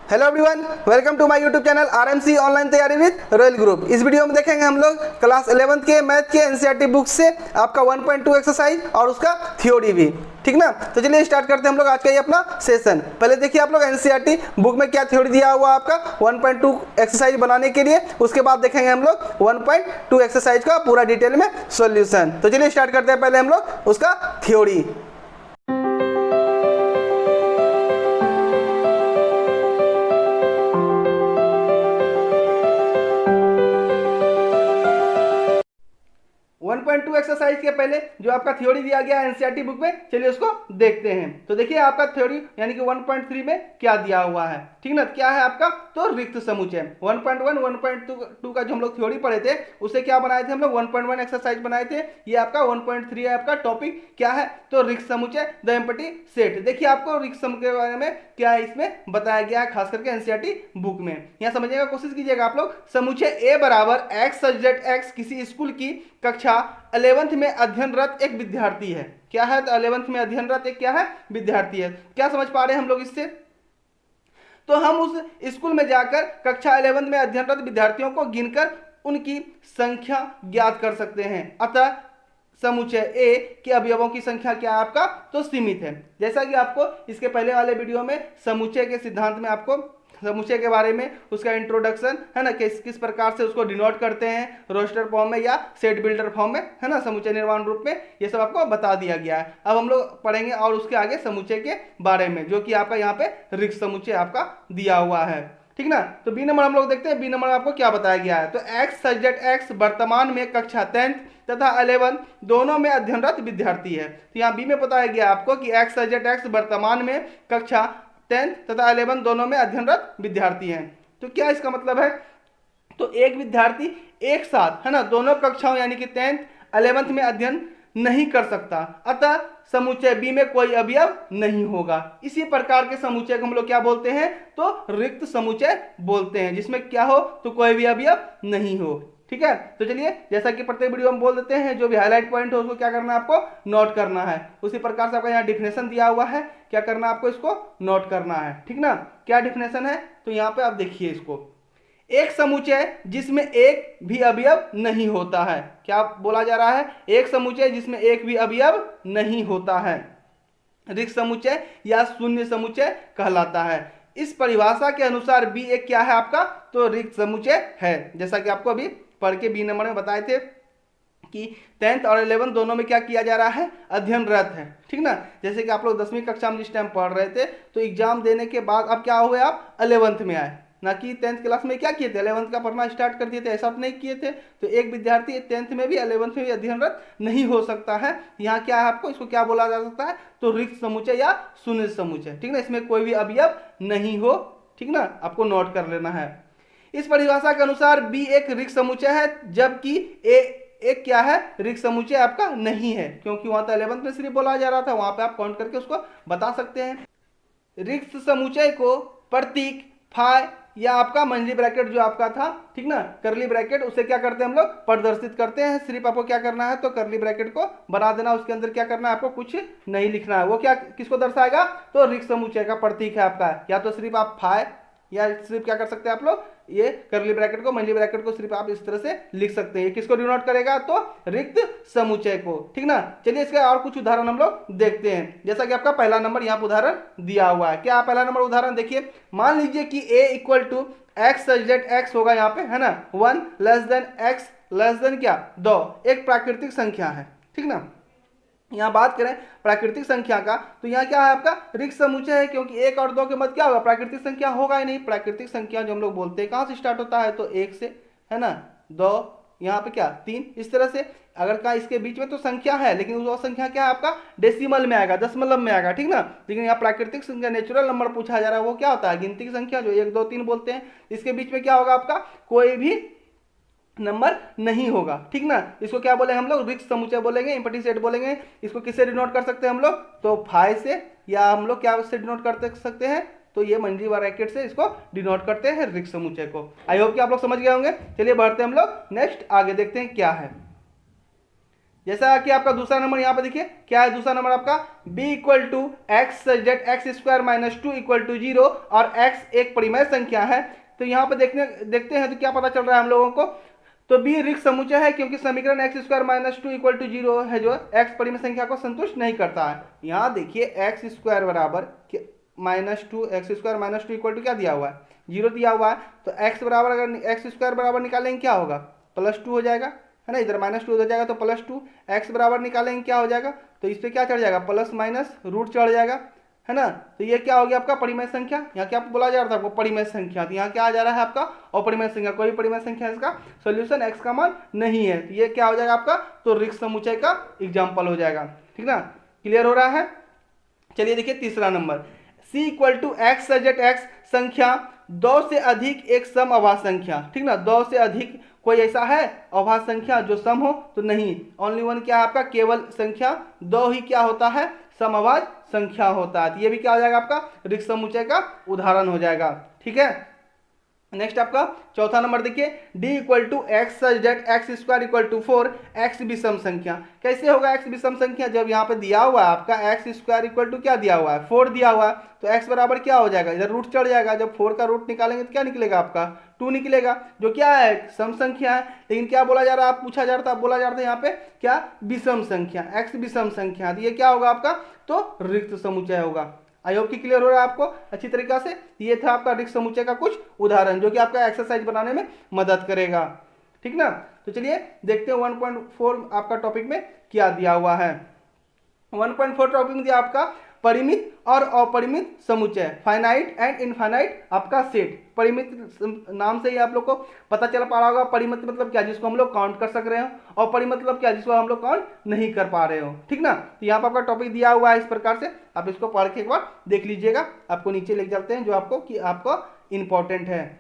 Hello everyone, welcome to my YouTube channel RMC online तैयारी with royal group. इस वीडियो में देखेंगे हम लोग क्लास 11th के मैथ के एनसीईआरटी बुक से आपका 1.2 एक्सरसाइज और उसका थ्योरी भी, ठीक ना। तो चलिए स्टार्ट करते हैं हम लोग आज का ये अपना सेशन। पहले देखिए आप लोग एनसीईआरटी बुक में क्या थ्योरी दिया हुआ आपका 1.2 एक्सरसाइज बनाने के लिए, उसके बाद देखेंगे हम लोग 1.2 एक्सरसाइज का पूरा डिटेल में सॉल्यूशन। तो चलिए स्टार्ट करते हैं पहले हम लोग उसका थ्योरी। टू एक्सरसाइज के पहले जो आपका थ्योरी दिया गया है एनसीईआरटी बुक में, चलिए उसको देखते हैं। तो देखिए आपका थ्योरी यानी कि 1.3 में क्या दिया हुआ है, ठीक ना। क्या है आपका, तो रिक्त समुच्चय। 1.1 1.2 का जो हम लोग थ्योरी पढ़े थे उससे क्या बनाए थे हम लोग, 1.1 एक्सरसाइज बनाए थे। ये आपका 1.3 है, आपका टॉपिक क्या है, तो रिक्त समुच्चय द एम्प्टी सेट। देखिए आपको रिक्त समुच्चय के बारे में क्या है इसमें बताया गया है, खास करके एनसीईआरटी बुक में। यहाँ समझने का कोशिश कीजिएगा आप लोग। समुच्चय ए बराबर एक्स सच दैट एक्स किसी स्कूल की कक्षा 11th में अध्ययनरत एक विद्यार्थी है। क्या है, तो 11th में अध्ययनरत एक क्या है, विद्यार्थी है। क्या समझ पा रहे हैं हम लोग इससे, तो हम उस स्कूल में जाकर कक्षा 11th में अध्ययनरत विद्यार्थियों को गिनकर उनकी संख्या ज्ञात कर सकते हैं। अतः समुच्चय ए के अवयवों की संख्या क्या है आपका, तो सीमित है। जैसा कि आपको इसके पहले वाले वीडियो में समुच्चय के सिद्धांत में आपको समुच्चय के बारे में उसका इंट्रोडक्शन है ना, किस प्रकार से उसको डिनोट करते हैं, रोस्टर फॉर्म में या सेट बिल्डर फॉर्म में, है ना, समुच्चय निर्माण रूप में, ये सब आपको बता दिया गया है। अब हम लोग पढ़ेंगे और उसके आगे समुच्चय के बारे में, जो कि आपका यहाँ पे रिक्त समुच्चय आपका दिया हुआ है, ठीक ना। तो बी नंबर हम लोग देखते हैं। बी नंबर आपको क्या बताया गया है, तो एक्स सच दैट एक्स वर्तमान में कक्षा 10th तथा 11 दोनों में अध्ययनरत विद्यार्थी है। तो यहाँ बी में बताया गया आपको कि एक्स सच दैट एक्स वर्तमान में कक्षा 10th तथा 11 दोनों में अध्ययनरत विद्यार्थी हैं। तो क्या इसका मतलब है, तो एक विद्यार्थी एक साथ, है ना, दोनों कक्षाओं यानी कि 10th 11th में अध्ययन नहीं कर सकता। अतः समुच्चय बी में कोई अवयव नहीं होगा। इसी प्रकार के समुच्चय को हम लोग क्या बोलते हैं, तो रिक्त समुच्चय बोलते हैं, जिसमें क्या हो, तो कोई भी अवयव नहीं हो, ठीक है। तो चलिए जैसा कि प्रत्येक वीडियो हम बोल देते हैं, जो भी हाईलाइट पॉइंट हो उसको क्या करना है, आपको नोट करना है। उसी प्रकार से आपका यहाँ डिफिनेशन दिया हुआ है, क्या करना है आपको, इसको नोट करना है, ठीक ना। क्या डिफिनेशन है, तो यहाँ पे आप देखिए इसको, एक समुच्चय जिसमें एक भी अवयव नहीं होता है। क्या बोला जा रहा है, एक समुच्चय जिसमें एक भी अवयव नहीं होता है रिक्त समुच्चय या शून्य समुच्चय कहलाता है। इस परिभाषा के अनुसार बी एक क्या है आपका, तो रिक्त समुच्चय है। जैसा कि आपको अभी पढ़ के बी नंबर में बताए थे कि 10th और 11 दोनों में क्या किया जा रहा है, अध्ययनरत है, ठीक ना। जैसे कि आप लोग 10वीं कक्षा में जिस टाइम पढ़ रहे थे, तो एग्जाम देने के बाद अब क्या हुए, आप 11th में आए, ना कि 10th क्लास में क्या किए थे, 11th का पढ़ना स्टार्ट कर दिए थे, ऐसा नहीं किए थे। तो एक विद्यार्थी 10th में भी 11th में भी अध्ययनरत नहीं हो सकता है। यहाँ क्या है आपको, इसको क्या बोला जा सकता है, तो रिक्त समुच्चय या शून्य समुच्चय, ठीक ना। इसमें कोई भी अवयव नहीं हो, ठीक ना, आपको नोट कर लेना है। इस परिभाषा के अनुसार बी एक रिक्त समुच्चय है, जबकि ए एक क्या है, रिक्त समुच्चय आपका नहीं है, क्योंकि वहां तो 11th में सिर्फ बोला जा रहा था, वहां पे आप काउंट करके उसको बता सकते हैं। रिक्त समुच्चय को प्रतीक फाय या आपका मंजली ब्रैकेट जो आपका था, ठीक ना, करली ब्रैकेट, उसे क्या करते हैं हम लोग, प्रदर्शित करते हैं। सिर्फ आपको क्या करना है, तो करली ब्रैकेट को बना देना, उसके अंदर क्या करना है, आपको कुछ नहीं लिखना है। वो क्या किसको दर्शाएगा, तो रिक्त समुच्चय का प्रतीक है आपका। या तो सिर्फ आप फाय या सिर्फ क्या कर सकते हैं आप लोग, ये करली ब्रैकेट को, मंजली ब्रैकेट को सिर्फ आप इस तरह से लिख सकते हैं। किसको डिनोट करेगा, तो रिक्त समुच्चय को, ठीक ना। चलिए इसका और कुछ उदाहरण हम लोग देखते हैं। जैसा कि आपका पहला नंबर यहाँ पर उदाहरण दिया हुआ है। क्या पहला नंबर उदाहरण देखिए, मान लीजिए कि a equal to X such that X होगा यहाँ पे, है ना, 1 less than X less than क्या 2 एक प्राकृतिक संख्या है, ठीक ना। यहाँ बात करें प्राकृतिक संख्या का, तो यहाँ क्या है आपका, रिक्त समुच्चय है, क्योंकि 1 और 2 के मध्य क्या होगा, प्राकृतिक संख्या होगा ही नहीं। प्राकृतिक संख्या जो हम लोग बोलते हैं कहाँ से स्टार्ट होता है, तो 1 से, है ना, 2, यहाँ पे क्या 3, इस तरह से। अगर कहा इसके बीच में तो संख्या है, लेकिन वो संख्या क्या है आपका, डेसिमल में आएगा, दशमलव में आएगा, ठीक ना। लेकिन यहाँ प्राकृतिक संख्या नेचुरल नंबर पूछा जा रहा है, वो क्या होता है, गिनती की संख्या, जो 1 2 3 बोलते हैं। इसके बीच में क्या होगा आपका, कोई भी नंबर नहीं होगा, ठीक ना। इसको क्या बोलेंगे हम लोग, रिक्त समुच्चय बोलेंगे, एम्प्टी सेट बोलेंगे। इसको किससे डिनोट कर सकते हैं हम लोग, तो फाइ से, या हम लोग क्या से डिनोट कर सकते हैं, तो ये मंजली ब्रैकेट से इसको डिनोट करते हैं रिक्त समुच्चय को। आई होप कि आप लोग समझ गए होंगे। चलिए बढ़ते हैं हम लोग नेक्स्ट, आगे देखते हैं क्या है। जैसा कि आपका दूसरा नंबर यहाँ पे देखिए क्या है, दूसरा नंबर आपका b equal to X Z X square minus 2 equal to 0 और x एक परिमेय संख्या है। तो यहाँ पे देखते हैं तो क्या पता चल रहा है हम लोगों को, तो b रिक्त समुच्चय है क्योंकि समीकरण X square minus 2 equal to 0 है जो x परिमेय संख्या को संतुष्ट नहीं करता है। यहाँ देखिए एक्स स्क्वायर बराबर माइनस 2 X square minus 2 equal to क्या दिया हुआ है, 0 दिया हुआ है। तो x बराबर अगर एक्स स्क्वायर बराबर निकालेंगे क्या होगा, +2 हो जाएगा, है ना, इधर -2 हो जाएगा तो +2, x बराबर निकालेंगे क्या हो जाएगा, तो इस पर क्या चढ़ जाएगा, प्लस माइनस रूट चढ़ जाएगा, है ना। तो ये क्या हो गया आपका परिमेय संख्या, यहाँ क्या बोला जा रहा था आपको, परिमेय संख्या। तो यहाँ क्या आ जा रहा है आपका अपरिमेय संख्या, कोई परिमेय संख्या इसका सोल्यूशन x का मान नहीं है। तो ये क्या हो जाएगा आपका, तो रिक्त समुच्चय का एग्जाम्पल हो जाएगा, ठीक ना, क्लियर हो रहा है। चलिए देखिए तीसरा number, c equal to X Z X संख्या 2 से अधिक एक सम अभाज्य संख्या, ठीक ना, 2 से अधिक कोई ऐसा है अभाज्य संख्या जो सम हो, तो नहीं, ओनली वन क्या है आपका, केवल संख्या 2 ही क्या होता है, समअभाज्य संख्या होता है। तो ये भी क्या हो जाएगा आपका रिक्त समुच्चय का उदाहरण हो जाएगा, ठीक है। नेक्स्ट आपका चौथा नंबर देखिए, d equal to X Z X square equal to 4 x विषम संख्या। कैसे होगा x विषम संख्या, जब यहाँ पे दिया हुआ है आपका एक्स स्क्वायर इक्वल टू क्या दिया हुआ है, 4 दिया हुआ है, तो x बराबर क्या हो जाएगा, इधर रूट चढ़ जाएगा, जब 4 का रूट निकालेंगे तो क्या निकलेगा आपका 2 निकलेगा, जो क्या है सम संख्या है। लेकिन क्या बोला जा रहा है, आप पूछा जा रहा था, बोला जा रहा था यहाँ पे क्या विषम संख्या, x विषम संख्या, तो ये क्या होगा आपका, तो रिक्त समुच्चय होगा। आई होप कि क्लियर हो रहा है आपको अच्छी तरीका से। ये था आपका रिक्त समुच्चय का कुछ उदाहरण जो कि आपका एक्सरसाइज बनाने में मदद करेगा, ठीक ना। तो चलिए देखते हैं 1.4 आपका टॉपिक में क्या दिया हुआ है। 1.4 टॉपिक में दिया आपका परिमित और अपरिमित समुच्चय, फाइनाइट एंड इनफाइनाइट आपका सेट। परिमित नाम से ही आप लोग को पता चल पा रहा होगा, परिमित मतलब क्या, जिसको हम लोग काउंट कर सक रहे हो, और परिमित मतलब क्या, जिसको हम लोग काउंट नहीं कर पा रहे हो, ठीक ना। तो यहाँ पर आपका टॉपिक दिया हुआ है इस प्रकार से, आप इसको पढ़ के एक बार देख लीजिएगा। आपको नीचे लेके चलते हैं जो आपको कि आपको इंपॉर्टेंट है,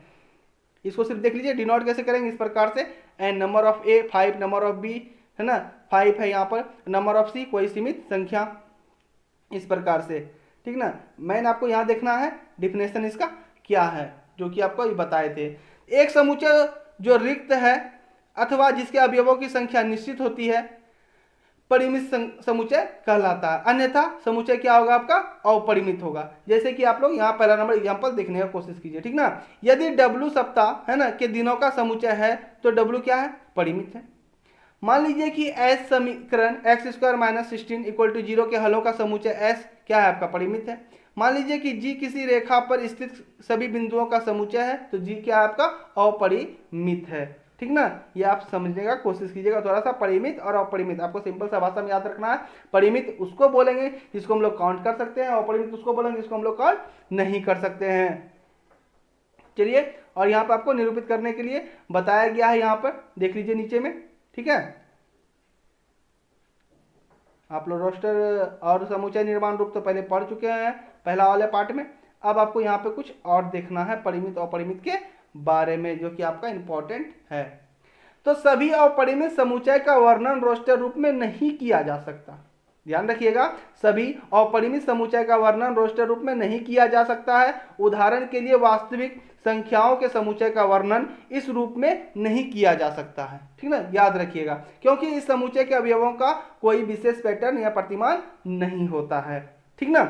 इसको सिर्फ देख लीजिए। डिनोट कैसे करेंगे इस प्रकार से, and number of A 5, number of B है ना 5 है यहाँ पर, नंबर ऑफ सी कोई सीमित संख्या, इस प्रकार से, ठीक ना। मैंने आपको यहाँ देखना है डिफिनेशन इसका क्या है, जो कि आपको बताए थे। एक समुच्चय जो रिक्त है अथवा जिसके अवयवों की संख्या निश्चित होती है परिमित समुच्चय कहलाता है, अन्यथा समुच्चय क्या होगा आपका अपरिमित होगा। जैसे कि आप लोग यहाँ पहला नंबर एग्जांपल देखने का कोशिश कीजिए, ठीक ना। यदि W सप्ताह है ना के दिनों का समुच्चय है तो W क्या है, परिमित है। मान लीजिए कि S समीकरण X square minus 16 equal to 0 के हलों का समुच्चय S क्या है आपका, परिमित है। मान लीजिए कि G किसी रेखा पर स्थित सभी बिंदुओं का समुच्चय है तो G क्या है आपका अपरिमित है, ठीक ना। ये आप समझने का कोशिश कीजिएगा थोड़ा सा, परिमित और अपरिमित आपको सिंपल सा भाषा में याद रखना है। परिमित उसको बोलेंगे जिसको हम लोग काउंट कर सकते हैं, अपरिमित उसको बोलेंगे जिसको हम लोग काउंट नहीं कर सकते हैं। चलिए, और यहाँ पर आपको निरूपित करने के लिए बताया गया है, यहाँ पर देख लीजिए नीचे में, ठीक है। आप लोग रोस्टर और समुच्चय निर्माण रूप तो पहले पढ़ चुके हैं पहला वाले पार्ट में। अब आपको यहाँ पे कुछ और देखना है परिमित और अपरिमित के बारे में, जो कि आपका इंपॉर्टेंट है। तो सभी अपरिमित समुच्चय का वर्णन रोस्टर रूप में नहीं किया जा सकता, ध्यान रखिएगा, सभी अपरिमित समुच्चय का वर्णन रोस्टर रूप में नहीं किया जा सकता है। उदाहरण के लिए वास्तविक संख्याओं के समुच्चय का वर्णन इस रूप में नहीं किया जा सकता है, ठीक ना, याद रखिएगा, क्योंकि इस समुच्चय के अवयवों का कोई विशेष पैटर्न या प्रतिमान नहीं होता है, ठीक ना।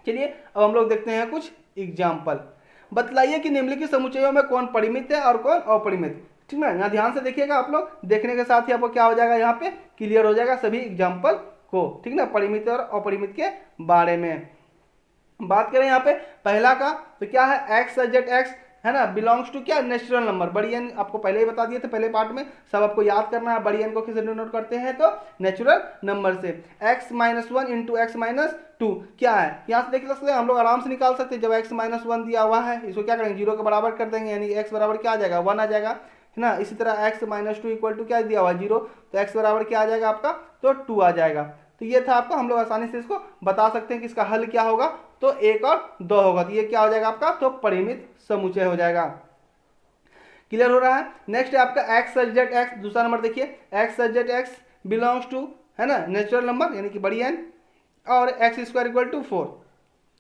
चलिए अब हम लोग देखते हैं कुछ एग्जाम्पल। बतलाइए कि निम्नलिखित समुच्चयों में कौन परिमित है और कौन अपरिमित, ठीक ना। यहाँ ध्यान से देखिएगा, आप लोग देखने के साथ ही आपको क्या हो जाएगा, यहाँ पे क्लियर हो जाएगा सभी एग्जाम्पल को, ठीक ना, परिमित और अपरिमित के बारे में। बात करें यहाँ पे पहला का, तो क्या है एक्स जेड एक्स है ना, बिलोंग्स टू क्या, नेचुरल नंबर। बड़ी एन आपको पहले ही बता दिए थे पहले पार्ट में, सब आपको याद करना है। बड़ी एन को किसे डिनोट करते हैं, तो नेचुरल नंबर से। x minus 1 into x minus 2 क्या है, यहाँ से देख सकते हैं हम लोग आराम से निकाल सकते हैं। जब x माइनस 1 दिया हुआ है, इसको क्या करेंगे 0 के बराबर कर देंगे, यानी x बराबर क्या आ जाएगा 1 आ जाएगा, है ना। इसी तरह x माइनस 2 इक्वल टू क्या दिया हुआ है 0, तो x बराबर क्या आ जाएगा आपका, तो 2 आ जाएगा। तो ये था आपका, हम लोग आसानी से इसको बता सकते हैं कि इसका हल क्या होगा, तो 1 और 2 होगा। तो ये क्या हो जाएगा आपका, तो परिमित समुच्चय हो जाएगा। क्लियर हो रहा है। नेक्स्ट है आपका एक्स जेड एक्स, दूसरा नंबर देखिए, X Z X belongs to है ना नेचुरल नंबर यानी कि बड़ी एन, और एक्स स्क्वायर इक्वल टू 4।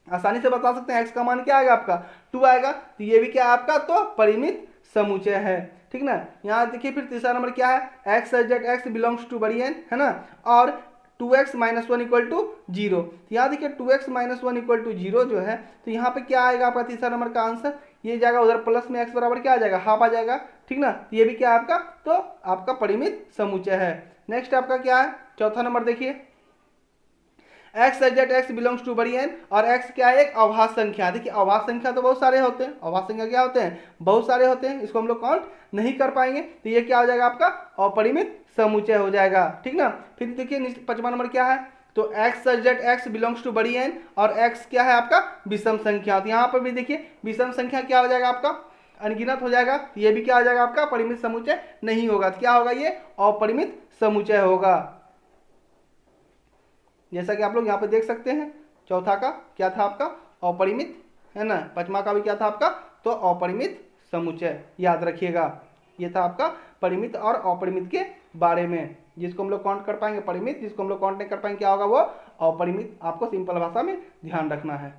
आसानी से बता सकते हैं एक्स का मान क्या आएगा आपका 2 आएगा। तो ये भी क्या आपका, तो परिमित समुच्चय है, ठीक ना। यहाँ देखिए फिर तीसरा नंबर क्या है, X such that x belongs to बड़ी एन, है ना, और 2x minus one equal to zero. तो यहाँ देखिए 2x minus one equal to zero जो है, तो यहाँ पे क्या आएगा आपका तीसरा नंबर का आंसर, ये जाएगा उधर प्लस में x बराबर क्या आ जाएगा, हाफ आ जाएगा, ठीक ना। तो ये भी क्या है आपका, तो आपका परिमित समुच्चय है। नेक्स्ट आपका क्या है, चौथा नंबर देखिए, X such that x belongs to बड़ी एन, और एक्स क्या है, एक अभाज्य संख्या। देखिए अभाज्य संख्या तो बहुत सारे होते हैं, अभाज्य संख्या क्या होते हैं, बहुत सारे होते हैं, इसको हम लोग काउंट नहीं कर पाएंगे, तो ये क्या हो जाएगा आपका अपरिमित समुच्चय हो जाएगा, ठीक ना। फिर देखिए पांचवा नंबर क्या है, तो x such that x belongs to बड़ी एन, और एक्स क्या है आपका विषम संख्या। तो यहाँ पर भी देखिए विषम संख्या क्या हो जाएगा आपका, अनगिनत हो जाएगा, ये भी क्या हो जाएगा आपका परिमित समुच्चय नहीं होगा, तो क्या होगा ये अपरिमित समुच्चय होगा। जैसा कि आप लोग यहाँ पे देख सकते हैं, चौथा का क्या था आपका अपरिमित, है ना, पांचवा का भी क्या था आपका, तो अपरिमित समुच्चय, याद रखिएगा। ये था आपका परिमित और अपरिमित के बारे में, जिसको हम लोग काउंट कर पाएंगे परिमित, जिसको हम लोग काउंट नहीं कर पाएंगे क्या होगा वो अपरिमित, आपको सिंपल भाषा में ध्यान रखना है।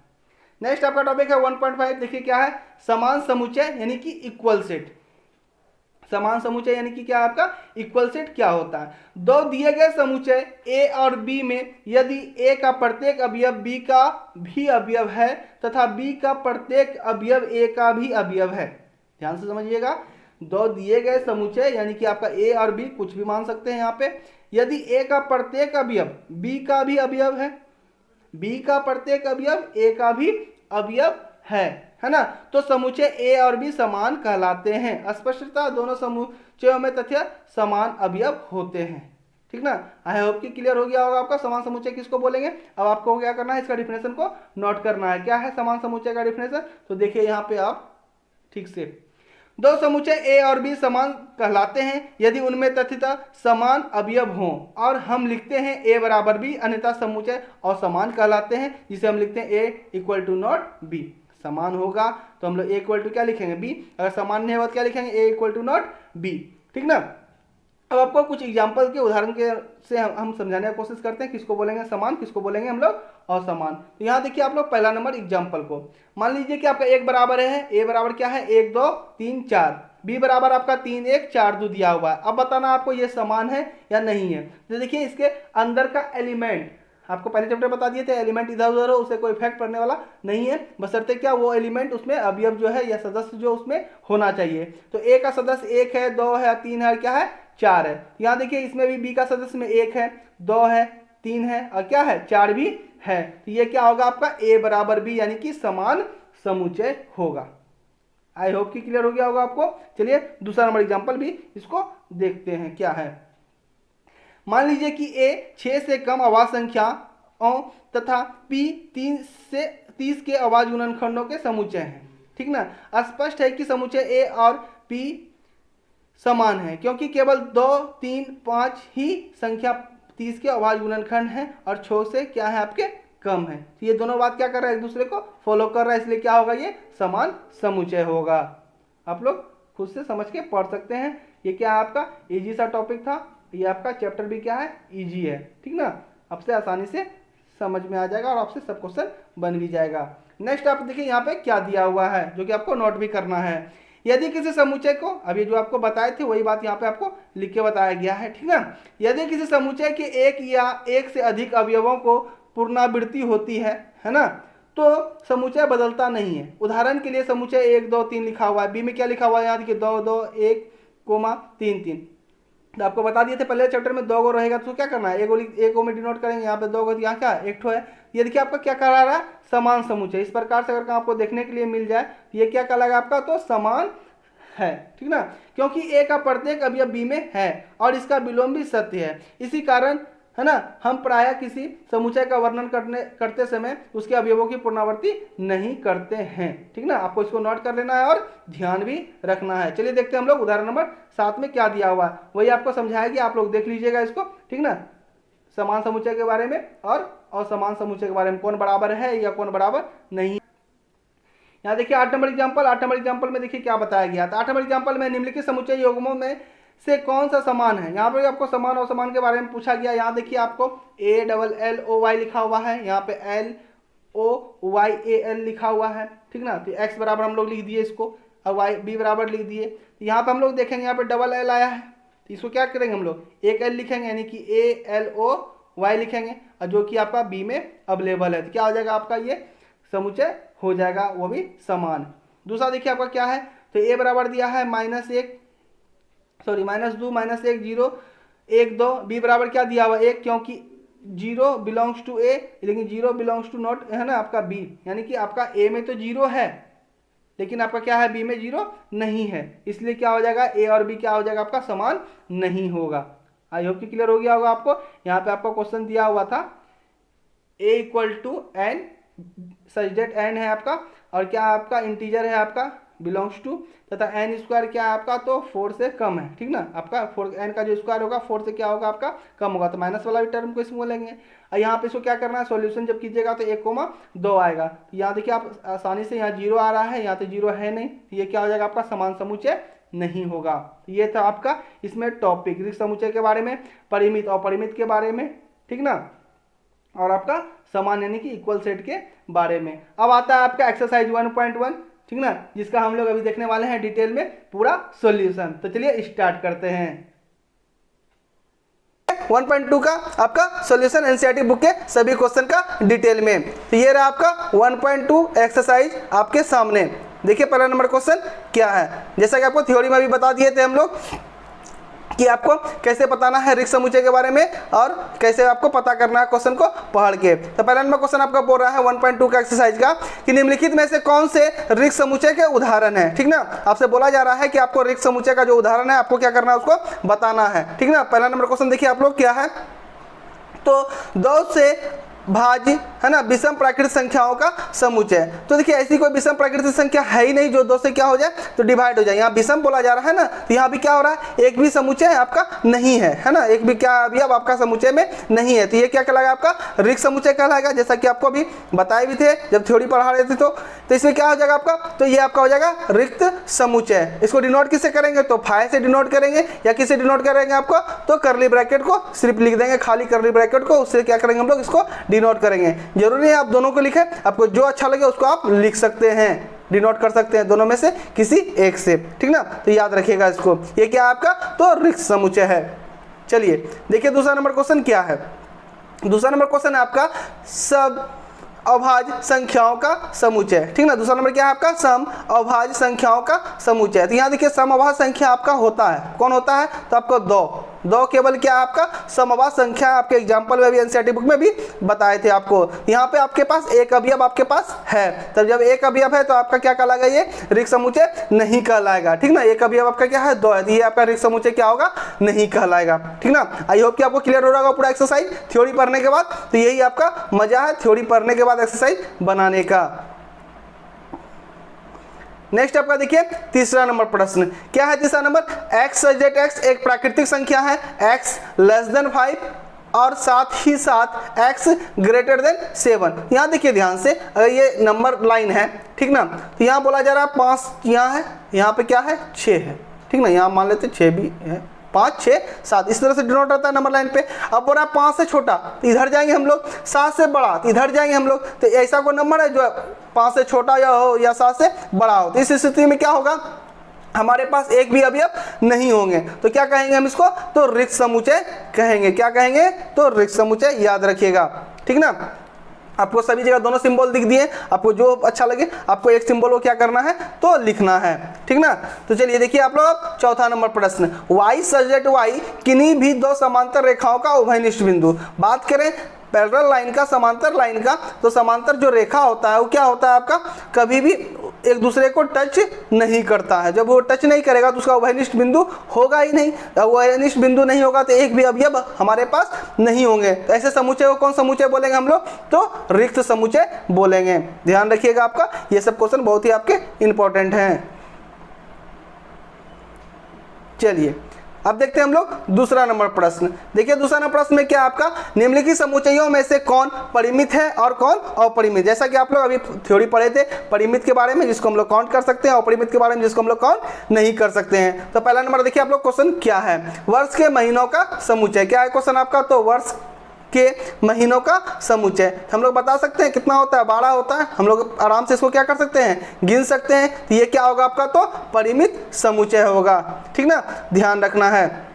नेक्स्ट आपका टॉपिक है 1.5, देखिए क्या है, समान समुच्चय यानी कि इक्वल सेट। समान समुच्चय यानी कि क्या आपका इक्वल सेट क्या होता है, दो दिए गए समुच्चय ए और बी में यदि ए का प्रत्येक अवयव बी का भी अवयव है तथा बी का प्रत्येक अवयव ए का भी अवयव है। ध्यान से समझिएगा, दो दिए गए समुच्चय यानी कि आपका ए और बी कुछ भी मान सकते हैं यहाँ पे, यदि ए का प्रत्येक अवयव बी का भी अवयव है, बी का प्रत्येक अवयव ए का भी अवयव है ना, तो समुच्चय ए और बी समान कहलाते हैं। स्पष्टता दोनों समुच्चयों में तथ्य समान अवयव होते हैं, ठीक ना। आई होप कि क्लियर हो गया होगा आपका समान समुच्चय किसको बोलेंगे। अब आपको क्या करना है, इसका डिफिनेशन को नोट करना है, क्या है समान समुच्चय का डिफिनेशन, तो देखिए यहाँ पे आप ठीक से, दो समुच्चय ए और बी समान कहलाते हैं यदि उनमें तथ्यतः समान अवयव हों, और हम लिखते हैं ए बराबर बी, अन्यथा समुच्चय असमान कहलाते हैं, जिसे हम लिखते हैं ए इक्वल टू नॉट बी। समान होगा तो हम लोग ए इक्वल टू क्या लिखेंगे बी, अगर समान नहीं होगा तो क्या लिखेंगे ए इक्वल टू नॉट बी, ठीक ना। अब आपको कुछ एग्जाम्पल के उदाहरण के से हम समझाने की कोशिश करते हैं, किसको बोलेंगे समान, किसको बोलेंगे हम लोग असमान। तो यहाँ देखिए आप लोग पहला नंबर एग्जाम्पल को मान लीजिए कि आपका एक बराबर है, ए बराबर क्या है 1 2 3 4, बी बराबर आपका 3 1 4 2 दिया हुआ है। अब बताना आपको ये समान है या नहीं है। तो देखिए इसके अंदर का एलिमेंट आपको पहले चैप्टर बता दिए थे, एलिमेंट इधर उधर हो उसे कोई इफेक्ट पड़ने वाला नहीं है, बशर्ते क्या वो एलिमेंट उसमें अवयव जो है या सदस्य जो उसमें होना चाहिए। तो ए का सदस्य 1 है 2 है 3 है, क्या है 4 है। यहाँ देखिए इसमें भी बी का सदस्य में 1 है 2 है 3 है और क्या है 4 भी है। तो ये क्या होगा आपका ए बराबर बी यानी कि समान समुच्चय होगा। आई होप कि क्लियर हो गया होगा आपको। चलिए दूसरा नंबर एग्जांपल भी इसको देखते हैं क्या है। मान लीजिए कि ए 6 से कम अभाज्य संख्याओं तथा पी 30 के अभाज्य गुणनखंडों के समुच्चय हैं, ठीक ना। स्पष्ट है कि समुच्चय ए और पी समान है क्योंकि केवल 2 3 5 ही संख्या 30 के अभाज्य गुणनखंड हैं और 6 से क्या है आपके कम है। तो ये दोनों बात क्या कर रहा है, एक दूसरे को फॉलो कर रहा है, इसलिए क्या होगा ये समान समुच्चय होगा। आप लोग खुद से समझ के पढ़ सकते हैं। ये क्या है आपका इजी सा टॉपिक था, ये आपका चैप्टर भी क्या है इजी है, ठीक ना। आपसे आसानी से समझ में आ जाएगा और आपसे सब क्वेश्चन बन भी जाएगा। नेक्स्ट आप देखिए यहाँ पे क्या दिया हुआ है जो कि आपको नोट भी करना है। यदि किसी समुच्चय को, अभी जो आपको बताए थे वही बात यहाँ पे आपको लिख के बताया गया है, ठीक ना। यदि किसी समुच्चय के एक या एक से अधिक अवयवों को पुनरावृत्ति होती है ना, तो समुच्चय बदलता नहीं है। उदाहरण के लिए समुच्चय 1 2 3 लिखा हुआ है, बी में क्या लिखा हुआ है यहाँ देखिए 2 2 1 3 3। तो आपको बता दिए थे पहले चैप्टर में 2 गो रहेगा तो क्या करना है, एक गो में डिनोट करेंगे, यहाँ पे 2 गो, यहाँ क्या एक ठो है। ये देखिए आपका क्या करा रहा है समान समुच्चय। इस प्रकार से अगर आपको देखने के लिए मिल जाए तो ये क्या कहलाएगा आपका, तो समान है, ठीक ना। क्योंकि ए का प्रत्येक अवयव बी में है और इसका विलोम भी सत्य है, इसी कारण है ना हम प्रायः किसी समुच्चय का वर्णन करते समय उसके अवयवों की पुनरावृत्ति नहीं करते हैं, ठीक ना। आपको इसको नोट कर लेना है और ध्यान भी रखना है। चलिए देखते हैं हम लोग उदाहरण नंबर 7 में क्या दिया हुआ है, वही आपको समझाएगी, आप लोग देख लीजिएगा इसको, ठीक ना। समान समुच्चय के बारे में और असमान समुच्चय के बारे में, कौन बराबर है या कौन बराबर नहीं। यहाँ देखिए 8 नंबर एग्जाम्पल में देखिए क्या बताया गया था। 8 नंबर एग्जाम्पल में निम्नलिखित समुच्चय युग्मों में से कौन सा समान है। यहाँ पर आपको समान और समान के बारे में पूछा गया। यहाँ देखिए आपको ALLOY लिखा हुआ है, यहाँ पे LOYAL लिखा हुआ है, ठीक ना। तो x बराबर हम लोग लिख दिए इसको, और वाई बी बराबर लिख दिए। तो यहाँ पे हम लोग देखेंगे, यहाँ पे डबल एल आया है, तो इसको क्या करेंगे हम लोग, एक एल लिखेंगे, यानी कि ALOY लिखेंगे, और जो कि आपका बी में अवेलेबल है, तो क्या हो जाएगा आपका ये समुच्चय हो जाएगा, वो भी समान। दूसरा देखिए आपका क्या है, तो ए बराबर दिया है -2 -1 0 1 2, बी बराबर क्या दिया हुआ 1, क्योंकि 0 बिलोंग्स टू ए, लेकिन 0 बिलोंग्स टू नॉट है ना आपका बी, यानी कि आपका ए में तो 0 है लेकिन आपका क्या है बी में 0 नहीं है, इसलिए क्या हो जाएगा ए और बी क्या हो जाएगा आपका समान नहीं होगा। आई होप कि क्लियर हो गया होगा आपको। यहाँ पे आपको क्वेश्चन दिया हुआ था a = n such that n है आपका, और क्या आपका इंटीजर है आपका बिलोंग्स टू, तथा n² क्या है आपका, तो 4 से कम है, ठीक ना, आपका 4 n का जो स्क्वायर होगा 4 से क्या होगा आपका कम होगा, तो माइनस वाला भी टर्म को इसमें बोलेंगे। और यहाँ पे इसको क्या करना है, सॉल्यूशन जब कीजिएगा तो 1,2 आएगा, तो यहाँ देखिए आप आसानी से यहाँ 0 आ रहा है, यहाँ तो 0 है नहीं, तो ये क्या हो जाएगा आपका समान समुच्चय नहीं होगा। ये था आपका इसमें टॉपिक रिक्त समुच्चय के बारे में, परिमित और अपरिमित के बारे में, ठीक ना, और आपका समान यानी कि इक्वल सेट के बारे में। अब आता है आपका एक्सरसाइज 1.1, ठीक ना, जिसका हम लोग अभी देखने वाले हैं डिटेल में पूरा सॉल्यूशन। तो चलिए स्टार्ट करते हैं 1.2 का आपका सॉल्यूशन एनसीईआरटी बुक के सभी क्वेश्चन का डिटेल में। तो ये रहा आपका 1.2 एक्सरसाइज आपके सामने। देखिए पहला नंबर क्वेश्चन क्या है, जैसा कि आपको थ्योरी में भी बता दिए थे हम लोग कि आपको कैसे बताना है रिक्त समुच्चय के बारे में और कैसे आपको पता करना है क्वेश्चन को पढ़ के। तो पहला नंबर क्वेश्चन आपका बोल रहा है 1.2 का एक्सरसाइज का कि निम्नलिखित में से कौन से रिक्त समुच्चय के उदाहरण है, ठीक ना, आपसे बोला जा रहा है कि आपको रिक्त समुच्चय का जो उदाहरण है आपको क्या करना है उसको बताना है, ठीक ना। पहला नंबर क्वेश्चन देखिए आप लोग क्या है, तो 2 से भाज्य है ना विषम प्राकृतिक संख्याओं का समुच्चय। तो देखिए ऐसी कोई विषम प्राकृतिक संख्या है ही नहीं जो 2 से क्या हो जाए तो डिवाइड हो जाए। यहाँ विषम बोला जा रहा है ना, तो यहाँ भी क्या हो रहा है, एक भी समुच्चय आपका नहीं है ना, एक भी क्या अभी अब आपका समुच्चय में नहीं है, तो ये क्या कहलाएगा आपका रिक्त समुच्चय कहलाएगा, जैसा कि आपको अभी बताए भी थे जब थ्योरी पढ़ा रहे थे। तो इसमें क्या हो जाएगा आपका, तो ये आपका हो जाएगा रिक्त समुच्चय। इसको डिनोट किससे करेंगे, तो फाइ से डिनोट करेंगे, या किससे डिनोट करेंगे आपको, तो करली ब्रैकेट को सिर्फ लिख देंगे, खाली करली ब्रैकेट को, उससे क्या करेंगे हम लोग इसको डिनोट करेंगे। जरूरी है आप दोनों को लिखें, आपको जो अच्छा लगे उसको आप लिख सकते हैं, डिनोट कर सकते हैं दोनों में से किसी एक से, ठीक ना। तो याद रखिएगा इसको, ये क्या आपका तो रिक्त समुच्चय है। चलिए देखिए दूसरा नंबर क्वेश्चन क्या है। दूसरा नंबर क्वेश्चन है आपका सब अभाज्य संख्याओं का समुच्चय, ठीक ना। दूसरा नंबर क्या है आपका सम अभाज्य संख्याओं का समुच्चय। तो यहाँ देखिए सम अभाज्य संख्या आपका होता है, कौन होता है, तो आपको 2 केवल क्या आपका सम अभाज्य संख्या, आपके एग्जाम्पल में भी एनसीईआरटी बुक में भी बताए थे आपको। यहाँ पे आपके पास एक अवयव आपके पास है, तब जब एक अवयव है तो आपका क्या कहलाएगा, ये रिक्त समुच्चय नहीं कहलाएगा, ठीक ना। एक अवयव आपका क्या है 2 है, तो ये आपका रिक्त समुच्चय क्या होगा नहीं कहलाएगा, ठीक ना। आई होप कि आपको क्लियर हो रहा होगा पूरा एक्सरसाइज थ्योरी पढ़ने के बाद। तो यही आपका मजा है थ्योरी पढ़ने के बाद एक्सरसाइज बनाने का। नेक्स्ट आपका देखिए तीसरा नंबर प्रश्न क्या है। तीसरा number x such that x एक प्राकृतिक संख्या है, x < 5 और साथ ही साथ x > 7। यहाँ देखिए ध्यान से, अगर ये नंबर लाइन है, ठीक ना, तो यहाँ बोला जा रहा है 5 यहाँ है, यहाँ पे क्या है 6 है, ठीक ना, यहाँ मान लेते 6 भी है, 5 6 7 इस तरह से डिनोट होता है नंबर लाइन पे। अब बोल रहा है 5 से छोटा तो इधर जाएंगे हम लोग, 7 से बड़ा तो इधर जाएंगे हम लोग। तो ऐसा कोई नंबर है जो 5 से छोटा या हो या 7 से बड़ा हो, तो इस स्थिति में क्या होगा, हमारे पास एक भी अवयव नहीं होंगे, तो क्या कहेंगे हम इसको, तो रिक्त समुच्चय कहेंगे। क्या कहेंगे, तो रिक्त समुच्चय, याद रखिएगा, ठीक ना। आपको सभी जगह दोनों सिंबल दिख दिए, आपको जो अच्छा लगे आपको एक सिंबल को क्या करना है तो लिखना है, ठीक ना। तो चलिए देखिए आप लोग चौथा नंबर प्रश्न, y सच दैट y किन्हीं भी 2 समांतर रेखाओं का उभयनिष्ठ बिंदु। बात करें पैरेलल लाइन का, समांतर लाइन का, तो समांतर जो रेखा होता है वो क्या होता है आपका, कभी भी एक दूसरे को टच नहीं करता है। जब वो टच नहीं करेगा तो उसका उभयनिष्ठ बिंदु होगा ही नहीं, उभयनिष्ठ बिंदु नहीं होगा तो एक भी अवयव हमारे पास नहीं होंगे। तो ऐसे समुच्चय को कौन समुच्चय बोलेंगे हम लोग, तो रिक्त समुच्चय बोलेंगे। ध्यान रखिएगा, आपका ये सब क्वेश्चन बहुत ही आपके इंपॉर्टेंट हैं। चलिए अब देखते हैं हम लोग दूसरा नंबर प्रश्न। देखिए दूसरा नंबर प्रश्न में क्या आपका, निम्नलिखित समुच्चयों में से कौन परिमित है और कौन अपरिमित। जैसा कि आप लोग अभी थ्योरी पढ़े थे परिमित के बारे में जिसको हम लोग काउंट कर सकते हैं, अपरिमित के बारे में जिसको हम लोग काउंट नहीं कर सकते हैं। तो पहला नंबर देखिए आप लोग क्वेश्चन क्या है, वर्ष के महीनों का समुच्चय। क्या है क्वेश्चन आपका, तो वर्ष के महीनों का समुच्चय। हम लोग बता सकते हैं कितना होता है, 12 होता है। हम लोग आराम से इसको क्या कर सकते हैं, गिन सकते हैं। तो ये क्या होगा आपका, तो परिमित समुच्चय होगा। ठीक ना, ध्यान रखना है।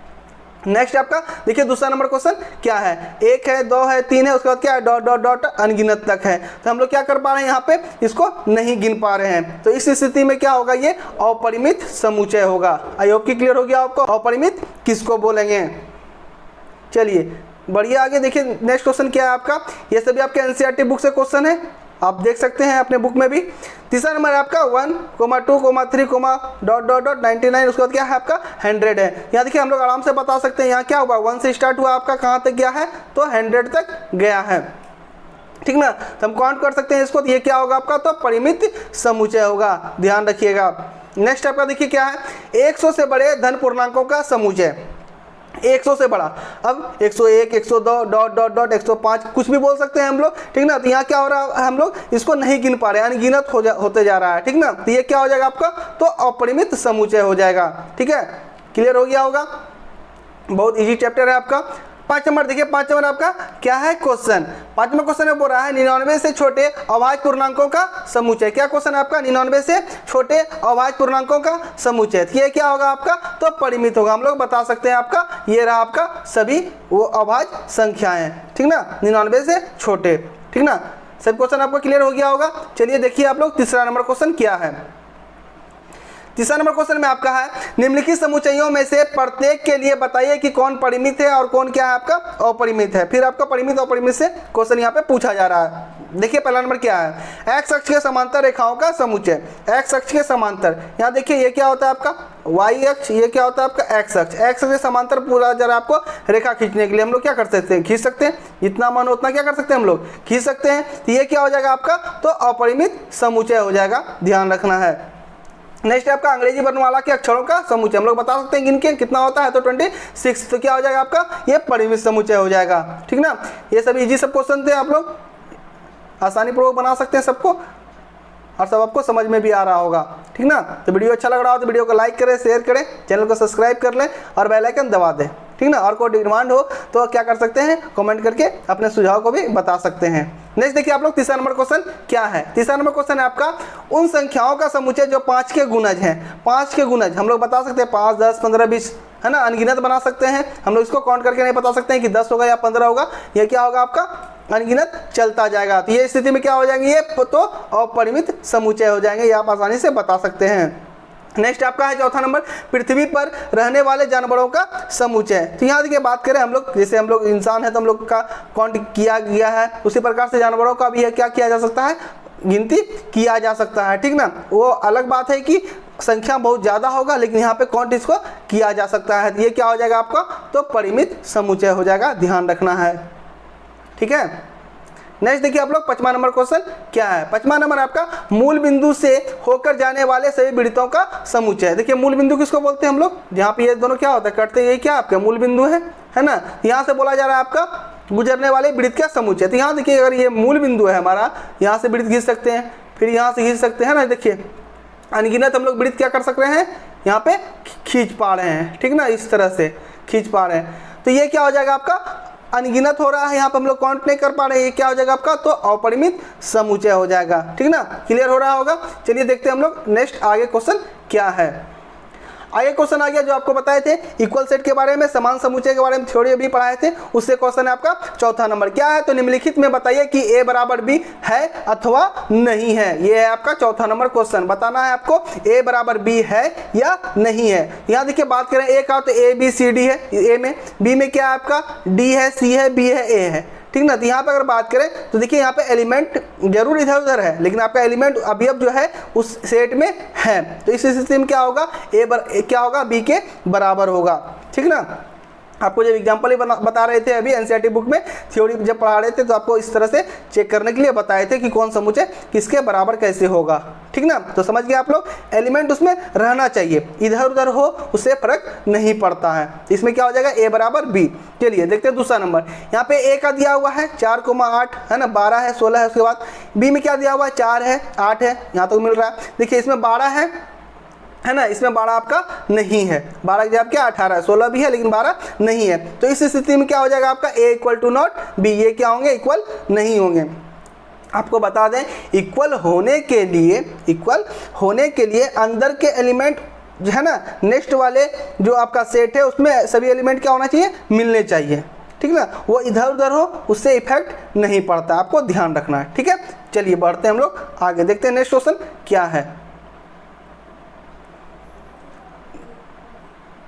नेक्स्ट आपका देखिए दूसरा नंबर क्वेश्चन क्या है, 1 है, 2 है, 3 है, उसके बाद क्या है, डॉट डॉट डॉट अनगिनत तक है। तो हम लोग क्या कर पा रहे हैं, यहाँ पे इसको नहीं गिन पा रहे हैं। तो इस स्थिति में क्या होगा, ये अपरिमित समुच्चय होगा। आई होप कि क्लियर हो गया आपको अपरिमित किसको बोलेंगे। चलिए बढ़िया, आगे देखिए नेक्स्ट क्वेश्चन क्या है आपका। ये सभी आपके एनसीईआरटी बुक से क्वेश्चन है, आप देख सकते हैं अपने बुक में भी। तीसरा नंबर है आपका 1, 2, 3, डॉट डॉट डॉट 99, उसके बाद क्या है आपका 100 है। यहाँ देखिए हम लोग आराम से बता सकते हैं, यहाँ क्या हुआ, 1 से स्टार्ट हुआ आपका, कहाँ तक गया है, तो 100 तक गया है। ठीक ना, तो हम काउंट कर सकते हैं इसको। तो ये क्या होगा आपका, तो परिमित समुच्चय होगा, ध्यान रखिएगा। नेक्स्ट आपका देखिए क्या है, 100 से बड़े धन पूर्णांकों का समुच्चय, 100 से बड़ा। अब 101, 102, डॉट डॉट डॉट 105, कुछ भी बोल सकते हैं हम लोग। ठीक ना, तो यहाँ क्या हो रहा है, हम लोग इसको नहीं गिन पा रहे हैं, अनगिनत होते जा रहा है। ठीक ना, तो ये क्या हो जाएगा आपका, तो अपरिमित समुच्चय हो जाएगा। ठीक है, क्लियर हो गया होगा, बहुत इजी चैप्टर है आपका। 5 नंबर देखिए, 5 नंबर आपका क्या है क्वेश्चन, 5वां क्वेश्चन में बोल रहा है 99 से छोटे अभाज्य पूर्णांकों का समुच्चय। क्या क्वेश्चन है आपका, 99 से छोटे अभाज्य पूर्णांकों का समुच्चय। ये क्या होगा आपका, तो परिमित होगा। हम लोग बता सकते हैं आपका, ये रहा आपका सभी वो अभाज्य संख्याएं। ठीक ना, 99 से छोटे। ठीक ना, सब क्वेश्चन आपको क्लियर हो गया होगा। चलिए देखिए आप लोग तीसरा नंबर क्वेश्चन क्या है। तीसरा नंबर क्वेश्चन में आपका है, निम्नलिखित समुच्चयों में से प्रत्येक के लिए बताइए कि कौन परिमित है और कौन क्या है आपका अपरिमित है। फिर आपका परिमित और अपरिमित से क्वेश्चन यहाँ पे पूछा जा रहा है। देखिए पहला नंबर क्या है, एक्स अक्ष के समांतर रेखाओं का समुच्चय। एक्स अक्ष के समांतर, यहाँ देखिए ये क्या होता है आपका वाई अक्ष, ये क्या होता है आपका एक्स अक्ष। एक्स अक्ष के समांतर पूरा जरा आपको रेखा खींचने के लिए हम लोग क्या कर सकते हैं, खींच सकते हैं। जितना मन उतना क्या कर सकते हैं हम लोग, खींच सकते हैं। तो ये क्या हो जाएगा आपका, तो अपरिमित समुच्चय हो जाएगा, ध्यान रखना है। नेक्स्ट है आपका अंग्रेजी वर्णमाला के अक्षरों का समुच्चय। हम लोग बता सकते हैं गिनके कितना होता है, तो 26। तो क्या हो जाएगा आपका, ये परिमित समुच्चय हो जाएगा। ठीक ना, ये सब इजी सब क्वेश्चन थे, आप लोग आसानी पूर्वक बना सकते हैं सबको, और सब आपको समझ में भी आ रहा होगा। ठीक ना, तो वीडियो अच्छा लग रहा हो तो वीडियो को लाइक करें, शेयर करें, चैनल को सब्सक्राइब कर लें और बेल आइकन दबा दें। ठीक ना, और कोई डिमांड हो तो क्या कर सकते हैं, कमेंट करके अपने सुझाव को भी बता सकते हैं। नेक्स्ट देखिए आप लोग तीसरा नंबर क्वेश्चन क्या है। तीसरा नंबर क्वेश्चन है आपका, उन संख्याओं का समुच्चय जो 5 के गुणज हैं। 5 के गुणज हम लोग बता सकते हैं 5, 10, 15, 20, है ना, अनगिनत बना सकते हैं। हम लोग इसको काउंट करके नहीं बता सकते हैं कि 10 होगा या 15 होगा, यह क्या होगा आपका अनगिनत चलता जाएगा। तो ये स्थिति में क्या हो जाएंगे, ये तो अपरिमित समुच्चय हो जाएंगे, ये आप आसानी से बता सकते हैं। नेक्स्ट आपका है चौथा नंबर, पृथ्वी पर रहने वाले जानवरों का समुच्चय। तो यहाँ देखिए बात करें हम लोग, जैसे हम लोग इंसान है तो हम लोग का काउंट किया गया है, उसी प्रकार से जानवरों का भी है क्या किया जा सकता है, गिनती किया जा सकता है। ठीक ना, वो अलग बात है कि संख्या बहुत ज़्यादा होगा, लेकिन यहाँ पे काउंट इसको किया जा सकता है। ये क्या हो जाएगा आपका, तो परिमित समुच्चय हो जाएगा, ध्यान रखना है। ठीक है, नेक्स्ट देखिए आप लोग 5वां नंबर क्वेश्चन क्या है। 5वां नंबर आपका, मूल बिंदु से होकर जाने वाले सभी वृत्तों का समुच्चय। देखिए मूल बिंदु किसको बोलते हैं हम लोग, जहाँ पे ये दोनों क्या होता है कटते, ये क्या आपका मूल बिंदु है ना। यहाँ से बोला जा रहा है आपका गुजरने वाले वृत्त का समुच्चय। तो यहाँ देखिए अगर ये मूल बिंदु है हमारा, यहाँ से वृत्त खींच सकते हैं, फिर यहाँ से खींच सकते हैं ना। देखिए अनगिनत हम लोग वृत्त क्या कर सकते हैं, यहाँ पे खींच पा रहे हैं। ठीक ना, इस तरह से खींच पा रहे हैं। तो ये क्या हो जाएगा आपका, अनगिनत हो रहा है, यहाँ पे हम लोग काउंट नहीं कर पा रहे हैं, ये क्या हो जाएगा आपका, तो अपरिमित समुच्चय हो जाएगा। ठीक ना, क्लियर हो रहा होगा। चलिए देखते हैं हम लोग नेक्स्ट आगे क्वेश्चन क्या है। आगे क्वेश्चन आ गया जो आपको बताए थे इक्वल सेट के बारे में, समान समुच्चय के बारे में थ्योरी भी पढ़ाए थे, उससे क्वेश्चन है आपका चौथा नंबर क्या है, तो निम्नलिखित में बताइए कि a बराबर b है अथवा नहीं है। ये है आपका चौथा नंबर क्वेश्चन, बताना है आपको a बराबर b है या नहीं है। यहाँ देखिए बात करें a का, तो a b c d है, a में, b में क्या है आपका d है, c है, b है, a है। ठीक ना, तो यहाँ पे अगर बात करें तो देखिए यहाँ पे एलिमेंट जरूर इधर उधर है, लेकिन आपका एलिमेंट अवयव जो है उस सेट में है। तो इस स्थिति में क्या होगा, क्या होगा, बी के बराबर होगा। ठीक ना, आपको जब एग्जाम्पल ही बता रहे थे अभी एनसीईआरटी बुक में, थ्योरी जब पढ़ा रहे थे तो आपको इस तरह से चेक करने के लिए बताए थे कि कौन समुच्चय किसके बराबर कैसे होगा। ठीक ना, तो समझ गए आप लोग, एलिमेंट उसमें रहना चाहिए, इधर उधर हो उससे फर्क नहीं पड़ता है। इसमें क्या हो जाएगा, a बराबर b। चलिए देखते हैं दूसरा नंबर, यहाँ पे a का दिया हुआ है 4,8 है ना, 12 है, 16 है, उसके बाद b में क्या दिया हुआ है 4 है, 8 है, यहाँ तक मिल रहा है। देखिए इसमें 12 है, है ना, इसमें 12 आपका नहीं है, 12 की जगह क्या 18 है, 16 भी है लेकिन 12 नहीं है। तो इस स्थिति में क्या हो जाएगा आपका ए इक्वल टू नॉट बी, ये क्या होंगे इक्वल नहीं होंगे। आपको बता दें इक्वल होने के लिए अंदर के एलिमेंट जो है ना नेक्स्ट वाले जो आपका सेट है उसमें सभी एलिमेंट क्या होना चाहिए, मिलने चाहिए, ठीक ना, वो इधर उधर हो उससे इफेक्ट नहीं पड़ता, आपको ध्यान रखना है, ठीक है। चलिए बढ़ते हैं हम लोग आगे, देखते हैं नेक्स्ट क्वेश्चन क्या है।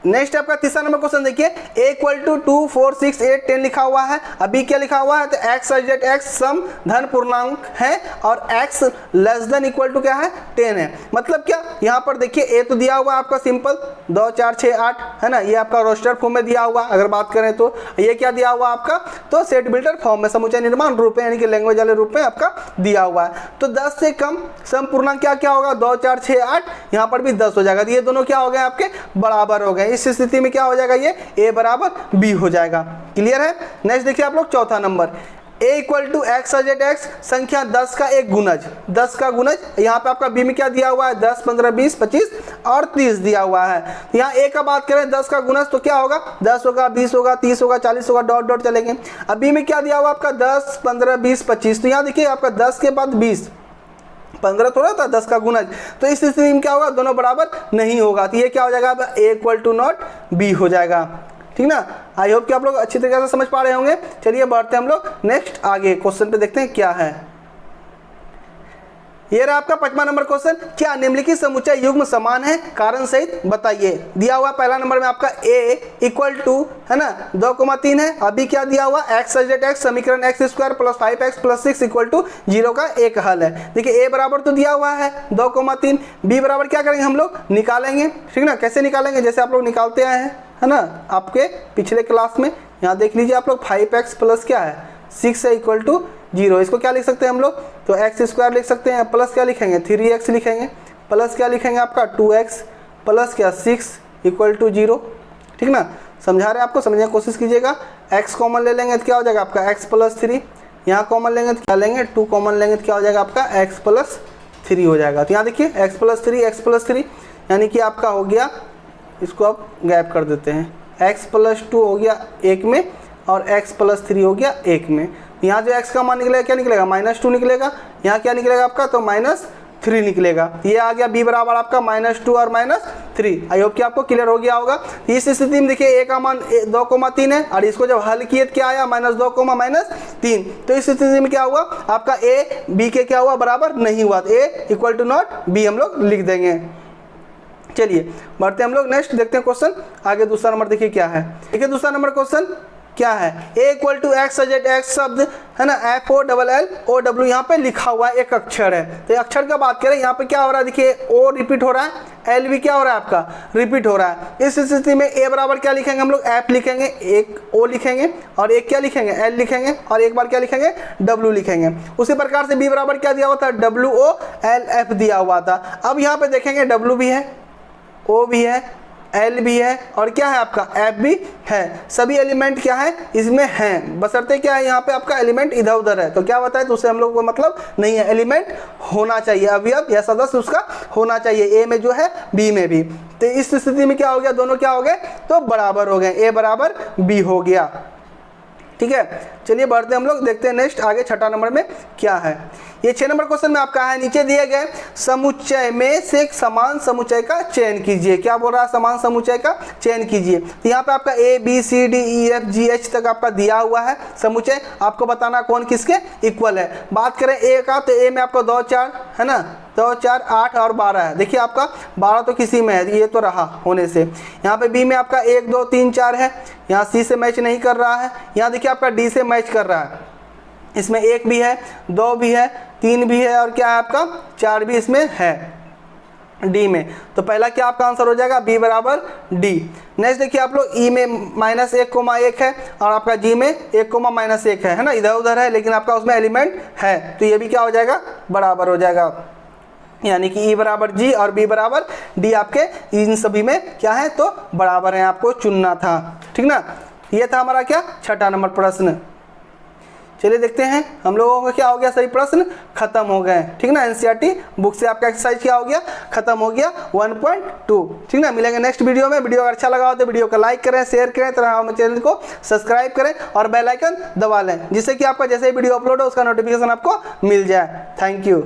नेक्स्ट आपका तीसरा नंबर क्वेश्चन देखिए, a इक्वल टू 2 4 6 8 10 लिखा हुआ है। अभी क्या लिखा हुआ है, तो x सजेट x सम धन पूर्णांक है और x less than equal to क्या है 10 है। मतलब क्या, यहाँ पर देखिए a तो दिया हुआ है आपका सिंपल 2 4 6 8 है ना, ये आपका रोस्टर फॉर्म में दिया हुआ, अगर बात करें तो ये क्या दिया हुआ आपका, तो सेट बिल्डर फॉर्म में समुच्चय निर्माण रूप में यानी कि लैंग्वेज वाले रूप में आपका दिया हुआ है। तो 10 से कम सम पूर्णांक क्या क्या होगा, 2 4 6 8, यहाँ पर भी 10 हो जाएगा, तो ये दोनों क्या हो गए आपके बराबर हो गए। इस स्थिति में क्या हो जाएगा, ये a बराबर b हो जाएगा। क्लियर है। नेक्स्ट देखिए आप लोग चौथा number, a equal to X सजेट x संख्या 10 का एक गुणज, 10 का गुणज, यहाँ पे आपका b में क्या दिया हुआ है 10 15 20 25 और 30 दिया हुआ है। यहाँ a का बात करें 10 का गुणज तो क्या होगा, 10 होगा 20 होगा 30 होगा 40 होगा डॉट डॉट चलेंगे। अब b में क्या दिया हुआ आपका 10 15 20 25, तो यहाँ देखिए आपका 10 के बाद 20 15 थोड़ा था 10 का गुणज, तो इस स्थिति में क्या होगा, दोनों बराबर नहीं होगा, तो ये क्या हो जाएगा a equal to not b हो जाएगा, ठीक ना। आई होप कि आप लोग अच्छी तरीके से समझ पा रहे होंगे। चलिए बढ़ते हैं हम लोग नेक्स्ट आगे क्वेश्चन पे, देखते हैं क्या है। ये रहा आपका 5वां नंबर क्वेश्चन, क्या निम्नलिखित समुच्चय युग्म समान है, कारण सहित बताइए। दिया हुआ पहला नंबर में आपका a इक्वल टू है ना 2,3 है। अभी क्या दिया हुआ x सजेट x समीकरण x square plus 5x plus 6 equal to 0 का एक हल है। देखिए a बराबर तो दिया हुआ है 2,3, b बराबर क्या करेंगे हम लोग निकालेंगे, ठीक ना। कैसे निकालेंगे, जैसे आप लोग निकालते आए हैं है ना आपके पिछले क्लास में, यहाँ देख लीजिए आप लोग 5x प्लस क्या है 6 है इक्वल टू 0। इसको क्या लिख सकते हैं हम लोग, तो एक्स स्क्वायर लिख सकते हैं, प्लस क्या लिखेंगे 3x लिखेंगे, प्लस क्या लिखेंगे आपका 2x प्लस क्या 6 इक्वल टू 0, ठीक ना। समझा रहे हैं आपको, समझने की कोशिश कीजिएगा। x कॉमन ले लेंगे तो क्या हो जाएगा आपका x प्लस 3, यहाँ कॉमन लेंगे तो क्या लेंगे 2 कॉमन लेंगे तो क्या हो जाएगा आपका x प्लस 3 हो जाएगा। तो यहाँ देखिए x प्लस 3 यानी कि आपका हो गया, इसको आप गैप कर देते हैं, x प्लस 2 हो गया 1 में और x प्लस 3 हो गया 1 में। यहाँ जो x का मान निकलेगा क्या निकलेगा -2 निकलेगा, यहाँ क्या निकलेगा आपका तो -3 निकलेगा। ये आ गया b बराबर आपका -2 और -3। आई होप कि आपको क्लियर हो गया होगा। इस स्थिति में देखिए a का मान 2,3 है और इसको जब हल किए तो क्या आया -2,-3। तो इस स्थिति में क्या हुआ आपका a b के क्या हुआ बराबर नहीं हुआ, तो a equal to not b हम लोग लिख देंगे। चलिए बढ़ते हम लोग नेक्स्ट देखते हैं क्वेश्चन आगे। दूसरा नंबर देखिए क्या है। देखिए दूसरा नंबर क्वेश्चन क्या है, a इक्वल टू एक्स सजेट x शब्द है ना FOLLOW यहाँ पे लिखा हुआ है, एक अक्षर है। तो अक्षर का बात करें यहाँ पे क्या हो रहा है, देखिए o रिपीट हो रहा है, l भी क्या हो रहा है आपका रिपीट हो रहा है। इस स्थिति में a बराबर क्या लिखेंगे हम लोग f लिखेंगे, एक o लिखेंगे और एक क्या लिखेंगे l लिखेंगे और एक बार क्या लिखेंगे w लिखेंगे। उसी प्रकार से b बराबर क्या दिया हुआ था WOLF दिया हुआ था। अब यहाँ पे देखेंगे w भी है, o भी है, L भी है और क्या है आपका F भी है। सभी एलिमेंट क्या है इसमें हैं, बशर्ते क्या है यहाँ पे आपका एलिमेंट इधर उधर है तो क्या बताए तो उससे हम लोग को मतलब नहीं है, एलिमेंट होना चाहिए, अवयव या सदस्य उसका होना चाहिए, A में जो है B में भी। तो इस स्थिति में क्या हो गया, दोनों क्या हो गए तो बराबर हो गए, A बराबर B हो गया। ठीक है, चलिए बढ़ते हम लोग देखते हैं नेक्स्ट आगे 6 नंबर में क्या है। ये 6 नंबर क्वेश्चन में आपका है, नीचे दिए गए समुच्चय में से एक समान समुच्चय का चयन कीजिए। क्या बोल रहा है, समान समुच्चय का चयन कीजिए। तो यहाँ पे आपका A B C D E F G H तक आपका दिया हुआ है समुच्चय, आपको बताना कौन किसके इक्वल है। बात करें A का तो A में आपको 2 4 है ना, 2 4 8 और 12 है। देखिए आपका 12 तो किसी में है, ये तो रहा होने से। यहाँ पे B में आपका 1 2 3 4 है, यहाँ C से मैच नहीं कर रहा है। यहाँ देखिए आपका D से मैच कर रहा है, इसमें 1 भी है, 2 भी है, 3 भी है और क्या है आपका 4 भी इसमें है D में। तो पहला क्या आपका आंसर हो जाएगा B बराबर D। नेक्स्ट देखिए आप लोग E में -1,1 है और आपका G में 1,-1 है ना, इधर उधर है लेकिन आपका उसमें एलिमेंट है, तो ये भी क्या हो जाएगा बराबर हो जाएगा। यानी कि E बराबर G और B बराबर D आपके इन सभी में क्या है तो बराबर है, आपको चुनना था। ठीक ना, ये था हमारा क्या 6 नंबर प्रश्न। चलिए देखते हैं हम लोगों का क्या हो गया, सही प्रश्न खत्म हो गए। ठीक ना, एनसीईआरटी बुक से आपका एक्सरसाइज क्या हो गया, खत्म हो गया 1.2। ठीक ना, मिलेंगे नेक्स्ट वीडियो में। वीडियो अगर अच्छा लगा हो तो वीडियो को लाइक करें, शेयर करें, तो हमारे चैनल को सब्सक्राइब करें और बेल आइकन दबा लें, जिससे कि आपका जैसे ही वीडियो अपलोड हो उसका नोटिफिकेशन आपको मिल जाए। Thank you.